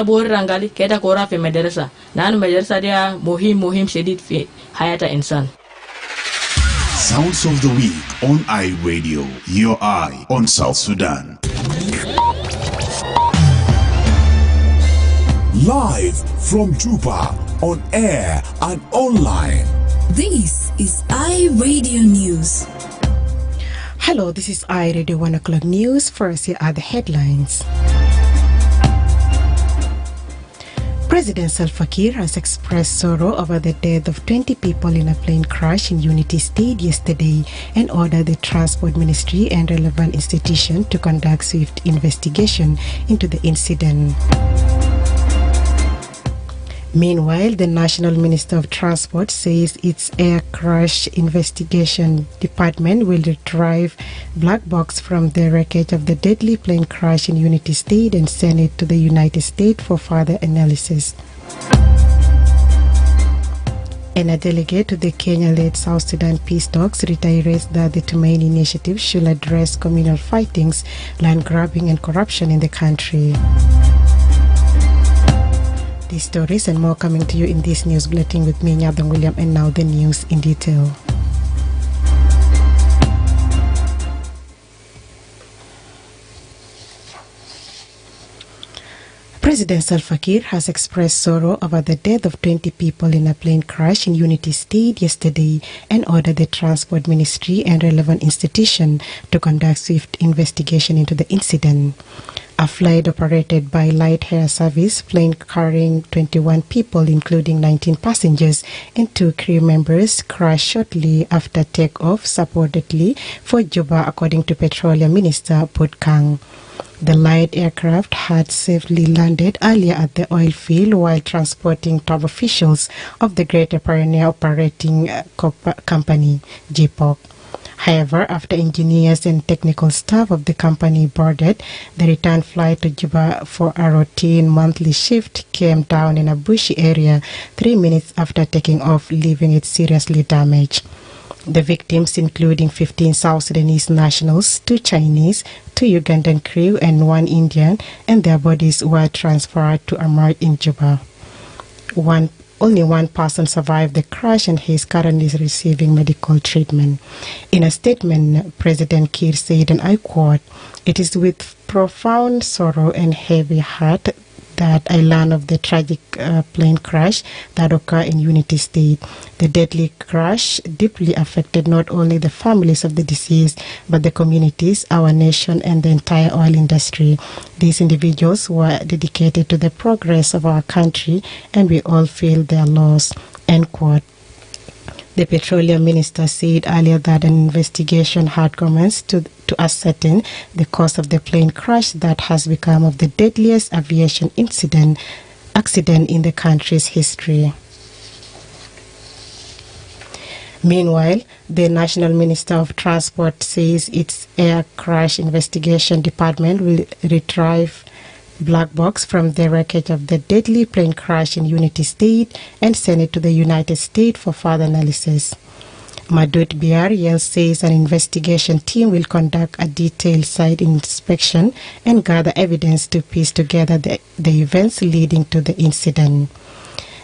أنا بوري رانغالي كده كورا في مدرسة لأن مدرسة دي مهم شديد في حياة الإنسان. Sounds of the Week on iRadio, your eye on South Sudan. Live from Juba, on air and online. This is iRadio News. Hello, this is iRadio 1 o'clock news. First, here are the headlines. President Salva Kiir has expressed sorrow over the death of 20 people in a plane crash in Unity State yesterday and ordered the Transport Ministry and relevant institutions to conduct swift investigation into the incident. Meanwhile, the National Minister of Transport says its air crash investigation department will retrieve black box from the wreckage of the deadly plane crash in Unity State and send it to the United States for further analysis. And a delegate to the Kenya-led South Sudan peace talks reiterates that the two main initiatives should address communal fightings, land grabbing and corruption in the country. These stories and more coming to you in this news bulletin with me, Nyathong William, and now the news in detail. President Salva Kiir has expressed sorrow over the death of 20 people in a plane crash in Unity State yesterday and ordered the Transport Ministry and relevant institutions to conduct swift investigation into the incident. A flight operated by Light Air Service plane carrying 21 people, including 19 passengers and 2 crew members, crashed shortly after takeoff, supposedly for Juba, according to Petroleum Minister Putkang. The light aircraft had safely landed earlier at the oil field while transporting top officials of the Greater Pioneer Operating Company, GPOC. However, after engineers and technical staff of the company boarded, the return flight to Juba for a routine monthly shift came down in a bushy area 3 minutes after taking off, leaving it seriously damaged. The victims, including 15 South Sudanese nationals, 2 Chinese, 2 Ugandan crew, and 1 Indian, and their bodies were transferred to a morgue in Juba. Only one person survived the crash and he is currently receiving medical treatment. In a statement, President Kiir said, and I quote, "It is with profound sorrow and heavy heart that I learned of the tragic plane crash that occurred in Unity State. The deadly crash deeply affected not only the families of the deceased, but the communities, our nation, and the entire oil industry. These individuals were dedicated to the progress of our country, and we all feel their loss." End quote. The Petroleum Minister said earlier that an investigation had commenced to ascertain the cause of the plane crash that has become of the deadliest aviation accident in the country's history. Meanwhile, the National Minister of Transport says its air crash investigation department will retrieve black box from the wreckage of the deadly plane crash in Unity State and send it to the United States for further analysis. Madut Biariel says an investigation team will conduct a detailed site inspection and gather evidence to piece together the events leading to the incident.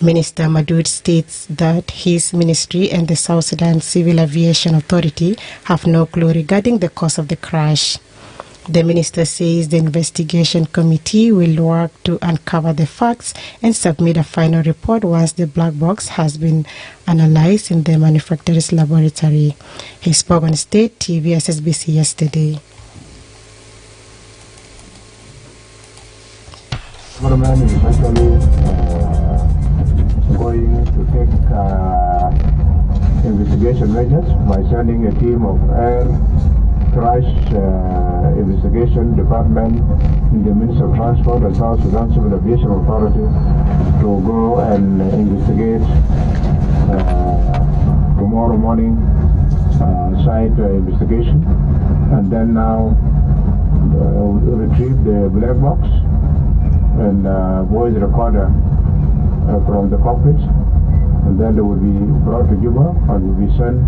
Minister Madut states that his ministry and the South Sudan Civil Aviation Authority have no clue regarding the cause of the crash. The minister says the investigation committee will work to uncover the facts and submit a final report once the black box has been analyzed in the manufacturer's laboratory. He spoke on State TV SSBC yesterday. Government is actually going to take investigation measures by sending a team of air crash investigation department in the Ministry of Transport and South Sudan Civil Aviation Authority to go and investigate tomorrow morning site investigation, and then now retrieve the black box and voice recorder from the cockpit, and then they will be brought to Juba and will be sent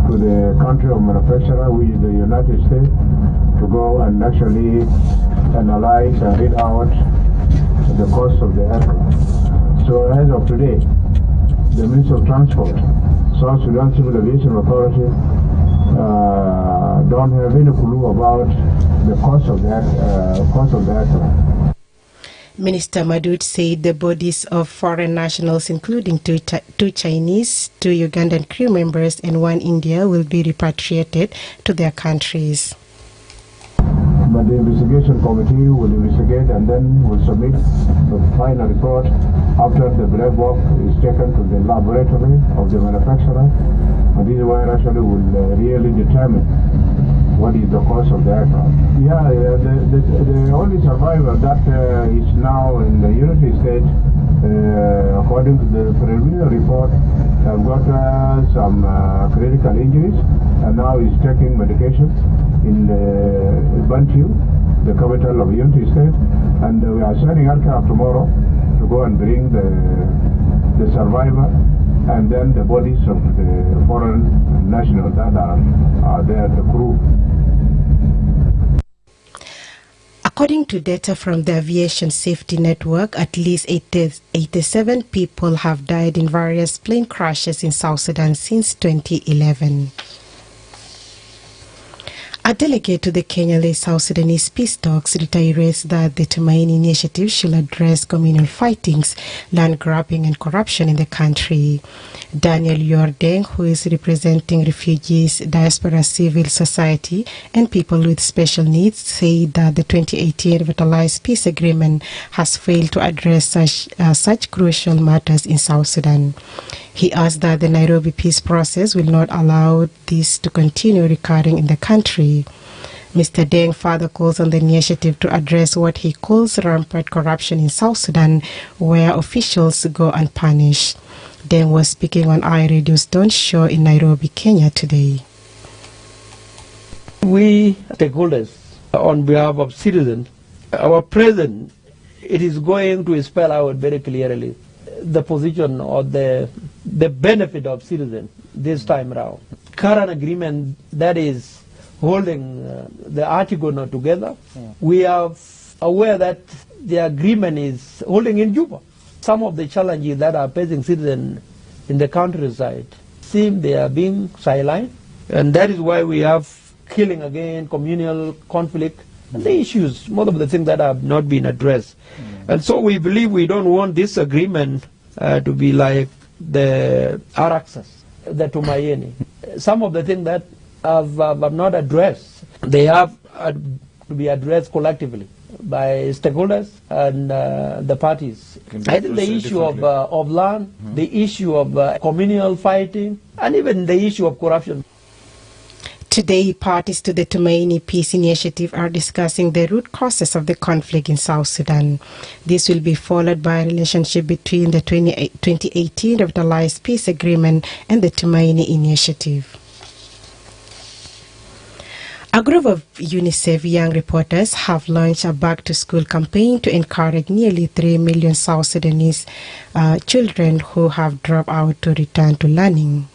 to the country of manufacturer, which is the United States, to go and actually analyze and read out the cost of the aircraft. So as of today, the Ministry of Transport, South Sudan Civil Aviation Authority, don't have any clue about the cost of the aircraft. Minister Madud said the bodies of foreign nationals, including two Chinese, 2 Ugandan crew members, and 1 Indian, will be repatriated to their countries. But the investigation committee will investigate and then will submit the final report after the black box is taken to the laboratory of the manufacturer. And this is where actually will really determine what is the cost of the aircraft. Yeah, the only survivor that is now in the Unity State, according to the preliminary report, have got some critical injuries, and now is taking medication in Bantu, the capital of Unity State, and we are sending aircraft tomorrow to go and bring the survivor and then the bodies of the foreign nationals that are there, the crew. According to data from the Aviation Safety Network, at least 87 people have died in various plane crashes in South Sudan since 2011. A delegate to the Kenya-led South Sudanese peace talks reiterates that the Tumaini initiative should address communal fightings, land grabbing and corruption in the country. Daniel Yordeng, who is representing refugees, diaspora, civil society and people with special needs, said that the 2018 revitalized peace agreement has failed to address such crucial matters in South Sudan. He asked that the Nairobi peace process will not allow this to continue recurring in the country. Mr. Deng further calls on the initiative to address what he calls rampant corruption in South Sudan, where officials go unpunished. Deng was speaking on iRadio's Dawn Show in Nairobi, Kenya today. We stakeholders, on behalf of citizens, our president, it is going to spell out very clearly the position or the benefit of citizens this time around. Current agreement that is holding the Article together, we are aware that the agreement is holding in Juba. Some of the challenges that are facing citizens in the countryside seem they are being sidelined, and that is why we have killing again, communal conflict, and the issues, most of the things that have not been addressed. And so we believe we don't want this agreement to be like the Araxas, the Tumaini. Some of the things that have not addressed, they have to be addressed collectively by stakeholders and the parties. I think the issue of land, the issue of communal fighting, and even the issue of corruption. Today, parties to the Tumaini Peace Initiative are discussing the root causes of the conflict in South Sudan. This will be followed by a relationship between the 2018 revitalized peace agreement and the Tumaini Initiative. A group of UNICEF young reporters have launched a back-to-school campaign to encourage nearly 3 million South Sudanese children who have dropped out to return to learning.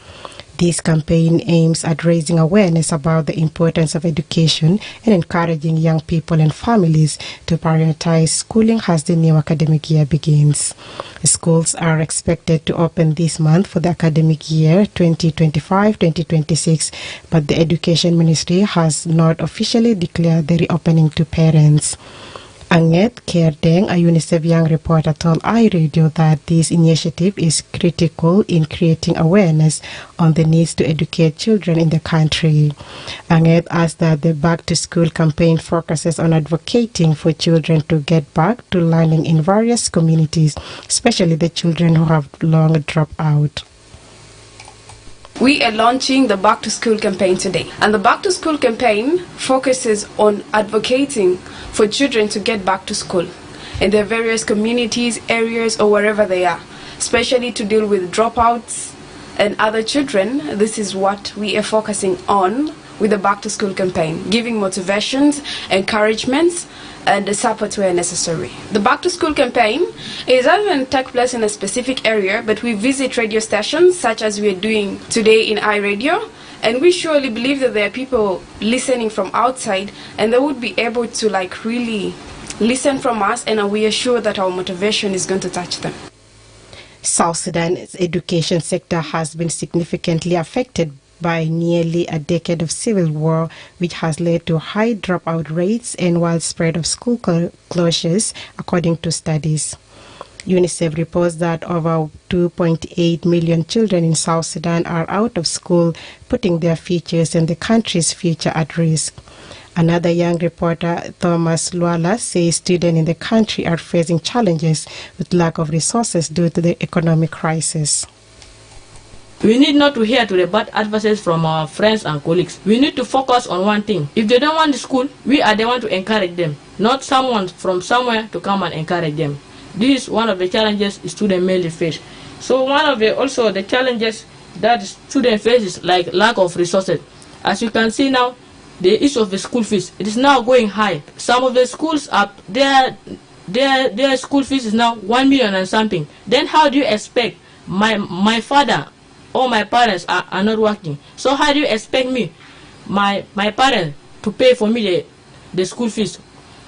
This campaign aims at raising awareness about the importance of education and encouraging young people and families to prioritize schooling as the new academic year begins. Schools are expected to open this month for the academic year 2025-2026, but the Education Ministry has not officially declared the reopening to parents. Anget Kerdeng, a UNICEF young reporter, told iRadio that this initiative is critical in creating awareness on the needs to educate children in the country. Anget asked that the Back to School campaign focuses on advocating for children to get back to learning in various communities, especially the children who have long dropped out. We are launching the Back to School campaign today. And the Back to School campaign focuses on advocating for children to get back to school in their various communities, areas, or wherever they are, especially to deal with dropouts and other children. This is what we are focusing on with the Back to School campaign, giving motivations, encouragements, and the support where necessary. The Back to School campaign is not even take place in a specific area, but we visit radio stations such as we are doing today in iRadio, and we surely believe that there are people listening from outside and they would be able to really listen from us, and we are sure that our motivation is going to touch them. South Sudan's education sector has been significantly affected by nearly a decade of civil war, which has led to high dropout rates and widespread of school closures, according to studies. UNICEF reports that over 2.8 million children in South Sudan are out of school, putting their futures and the country's future at risk. Another young reporter, Thomas Luala, says students in the country are facing challenges with lack of resources due to the economic crisis. We need not to hear to the bad advices from our friends and colleagues. We need to focus on one thing. If they don't want the school, we are the one to encourage them, not someone from somewhere to come and encourage them. This is one of the challenges students mainly face. So one of the challenges that students face is like lack of resources. As you can see now, the issue of the school fees, it is now going high. Some of the schools are their school fees is now 1 million and something. Then how do you expect my father or my parents are not working? So how do you expect me, my parents, to pay for me the school fees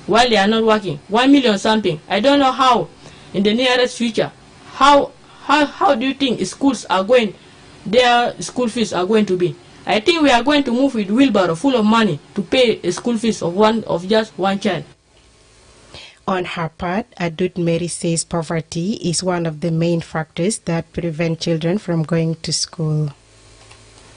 while they are not working? 1 million something. I don't know how in the nearest future, how do you think schools are going, their school fees are going to be? I think we are going to move with wheelbarrow full of money to pay a school fees of just one child. On her part, Adut Mary says poverty is one of the main factors that prevent children from going to school.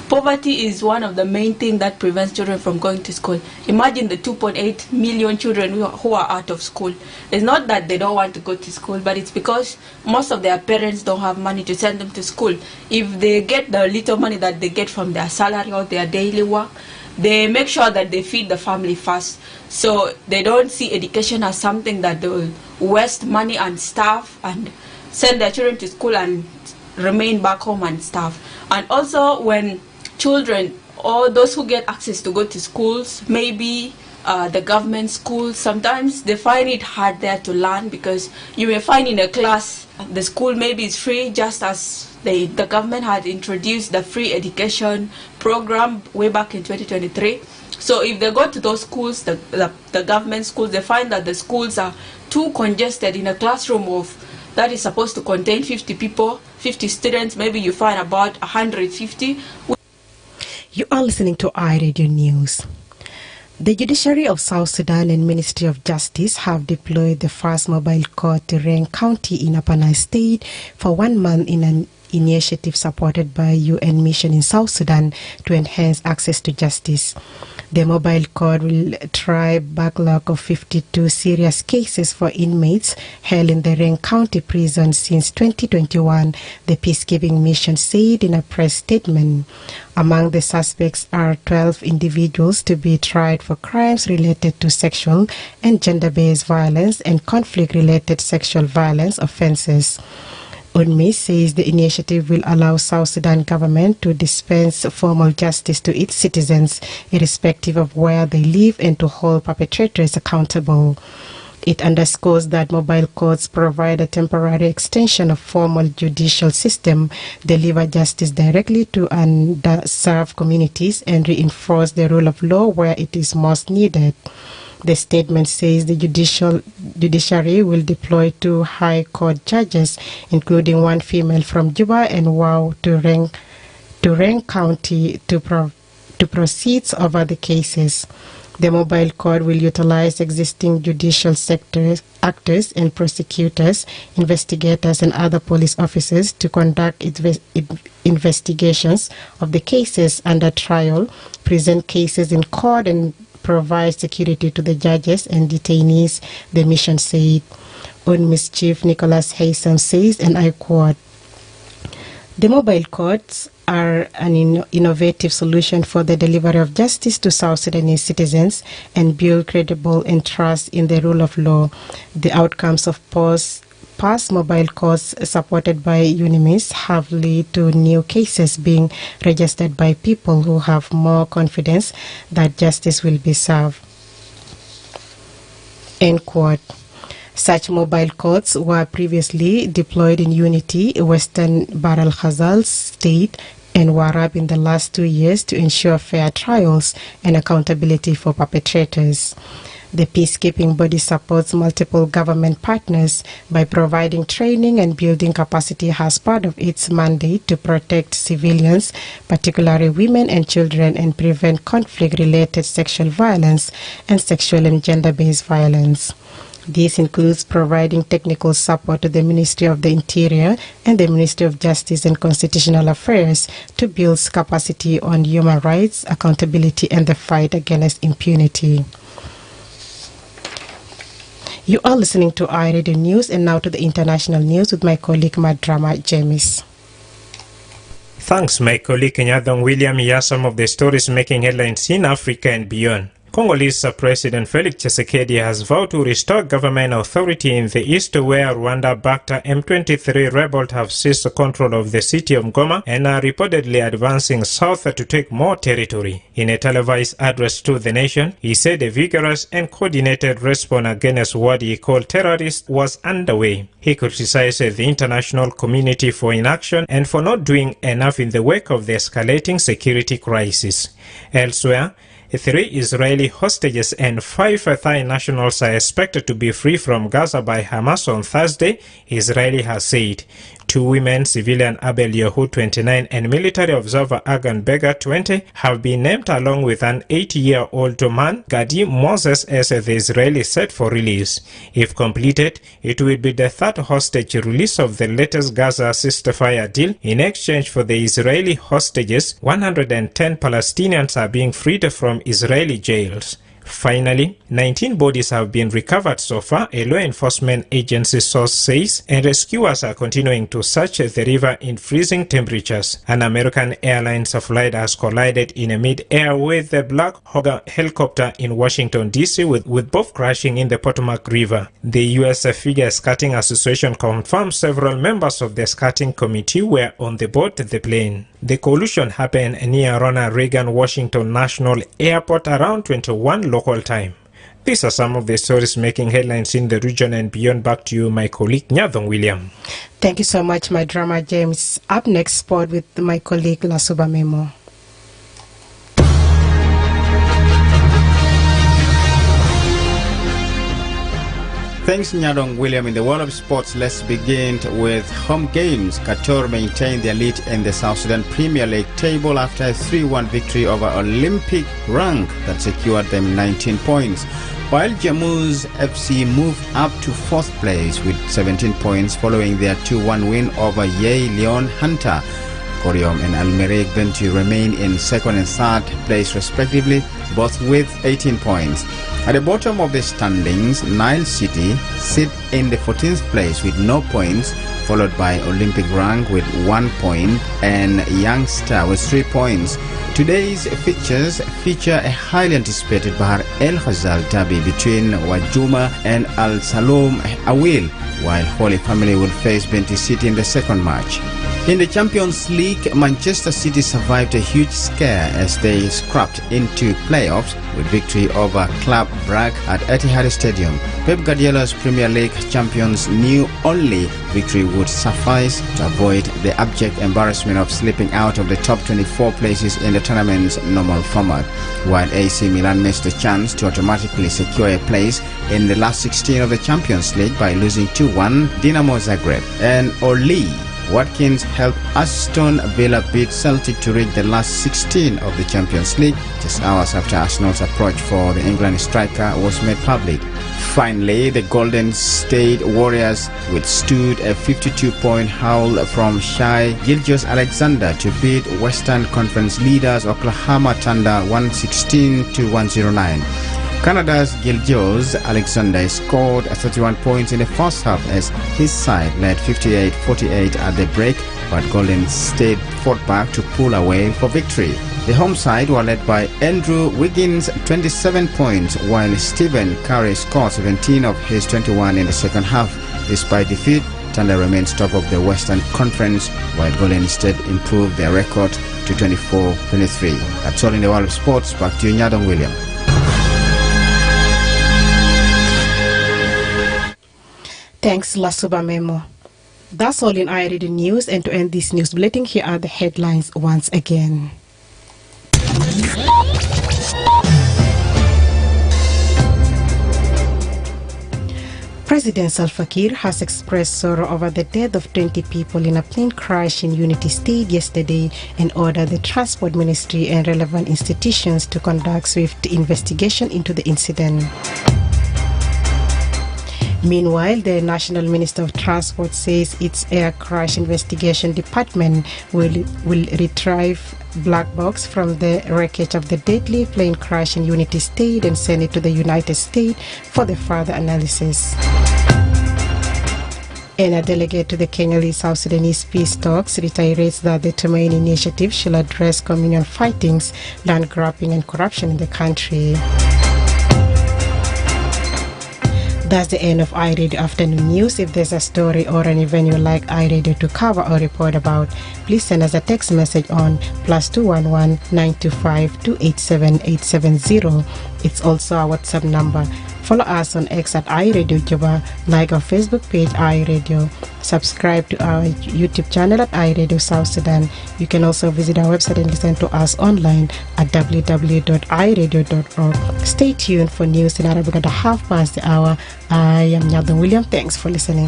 Poverty is one of the main things that prevents children from going to school. Imagine the 2.8 million children who are out of school. It's not that they don't want to go to school, but it's because most of their parents don't have money to send them to school. If they get the little money that they get from their salary or their daily work, they make sure that they feed the family first. So they don't see education as something that they will waste money and stuff and send their children to school and remain back home and stuff. And also when children or those who get access to go to schools, maybe the government schools, sometimes they find it hard there to learn, because you may find in a class the school maybe is free, just as the government had introduced the free education program way back in 2023. So if they go to those schools, the government schools, they find that the schools are too congested. In a classroom that is supposed to contain 50 people, 50 students, maybe you find about 150. You are listening to iRadio News. The Judiciary of South Sudan and Ministry of Justice have deployed the first mobile court to Reng County in Upper Nile State for 1 month in an initiative supported by UN Mission in South Sudan to enhance access to justice. The mobile court will try backlog of 52 serious cases for inmates held in the Reng County prison since 2021, the peacekeeping mission said in a press statement. Among the suspects are 12 individuals to be tried for crimes related to sexual and gender-based violence and conflict-related sexual violence offenses. UNMISS says the initiative will allow South Sudan government to dispense formal justice to its citizens, irrespective of where they live, and to hold perpetrators accountable. It underscores that mobile courts provide a temporary extension of formal judicial system, deliver justice directly to underserved communities, and reinforce the rule of law where it is most needed. The statement says the judiciary will deploy 2 high court judges, including 1 female from Juba and WOW to Reng County to proceed over the cases. The mobile court will utilize existing judicial actors and prosecutors, investigators, and other police officers to conduct investigations of the cases under trial, present cases in court, and provide security to the judges and detainees, the mission said. UNMISS Chief Nicholas Haysom says, and I quote, "The mobile courts are an innovative solution for the delivery of justice to South Sudanese citizens and build credible and trust in the rule of law. The outcomes of past mobile courts supported by UNMISS have led to new cases being registered by people who have more confidence that justice will be served." End quote. Such mobile courts were previously deployed in Unity, Western Bahr el Ghazal State, and Warab in the last 2 years to ensure fair trials and accountability for perpetrators. The peacekeeping body supports multiple government partners by providing training and building capacity as part of its mandate to protect civilians, particularly women and children, and prevent conflict-related sexual violence and sexual and gender-based violence. This includes providing technical support to the Ministry of the Interior and the Ministry of Justice and Constitutional Affairs to build capacity on human rights, accountability, and the fight against impunity. You are listening to iRadio News, and now to the international news with my colleague Madrama James. Thanks, my colleague Nyathong William. Here are some of the stories making headlines in Africa and beyond. Congolese President Felix Tshisekedi has vowed to restore government authority in the east, where Rwanda-backed M23 rebels have seized control of the city of Goma and are reportedly advancing south to take more territory. In a televised address to the nation, he said a vigorous and coordinated response against what he called terrorists was underway. He criticized the international community for inaction and for not doing enough in the wake of the escalating security crisis. Elsewhere, 3 Israeli hostages and 5 Thai nationals are expected to be free from Gaza by Hamas on Thursday, Israel has said. 2 women, civilian Abel Yehu, 29, and military observer Agan Bega, 20, have been named along with an 80-year-old man, Gadi Moses, as the Israeli set for release. If completed, it will be the 3rd hostage release of the latest Gaza ceasefire deal. In exchange for the Israeli hostages, 110 Palestinians are being freed from Israeli jails. Finally, 19 bodies have been recovered so far, a law enforcement agency source says, and rescuers are continuing to search the river in freezing temperatures. An American Airlines flight has collided in mid-air with the Black Hawk helicopter in Washington, D.C., with both crashing in the Potomac River. The U.S. Figure Skating Association confirmed several members of the skating committee were on the board the plane. The collision happened near Ronald Reagan Washington National Airport around 21 local time. These are some of the stories making headlines in the region and beyond. Back to you, my colleague Nyathong William. Thank you so much, my drama James. Up next, sport with my colleague Lasuba Memo. Thanks, Nyathong William. In the world of sports, let's begin with home games. Qatar maintained their lead in the South Sudan Premier League table after a 3-1 victory over Olympic Rank that secured them 19 points. While Jammus FC moved up to 4th place with 17 points following their 2-1 win over Yei Leon Hunter. Koryom and Almerek Venture remain in 2nd and 3rd place respectively, both with 18 points. At the bottom of the standings, Nile City sit in the 14th place with no points, followed by Olympic Rank with 1 point and Youngster with 3 points. Today's fixtures feature a highly anticipated Bahar El Ghazal derby between Wajuma and Al Salom Awil, while Holy Family will face Benti City in the 2nd match. In the Champions League, Manchester City survived a huge scare as they scrapped into playoffs with victory over Club Brugge at Etihad Stadium. Pep Guardiola's Premier League champions knew only victory would suffice to avoid the abject embarrassment of slipping out of the top 24 places in the tournament's normal format, while AC Milan missed the chance to automatically secure a place in the last 16 of the Champions League by losing 2-1 Dinamo Zagreb. And Oli Watkins helped Aston Villa beat Celtic to reach the last 16 of the Champions League, just hours after Arsenal's approach for the England striker was made public. Finally, the Golden State Warriors withstood a 52-point haul from Shai Gilgeous-Alexander to beat Western Conference leaders Oklahoma Thunder 116-109. Canada's Gilgeous-Alexander scored 31 points in the first half as his side led 58-48 at the break, but Golden State fought back to pull away for victory. The home side were led by Andrew Wiggins, 27 points, while Stephen Curry scored 17 of his 21 in the second half. Despite defeat, Thunder remains top of the Western Conference, while Golden State improved their record to 24-23. That's all in the world of sports. Back to you, Nyathong William. Thanks, Lasuba Memo. That's all in iRadio News, and to end this news bulletin, here are the headlines once again. President Salva Kiir has expressed sorrow over the death of 20 people in a plane crash in Unity State yesterday and ordered the Transport Ministry and relevant institutions to conduct swift investigation into the incident. Meanwhile, the National Minister of Transport says its air crash investigation department will retrieve black box from the wreckage of the deadly plane crash in Unity State and send it to the United States for the further analysis. And a delegate to the Kenya-South Sudanese peace talks reiterates that the Tumaini initiative should address communal fightings, land grabbing and corruption in the country. That's the end of iRadio Afternoon News. If there's a story or an event you'd like iRadio to cover or report about, please send us a text message on +211 925 287 870. It's also our WhatsApp number. Follow us on X at iRadio Juba, like our Facebook page iRadio, subscribe to our YouTube channel at iRadio South Sudan. You can also visit our website and listen to us online at www.iradio.org. Stay tuned for news in Arabic at 1/2 I am Nyathong William. Thanks for listening.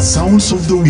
Sounds of the Week.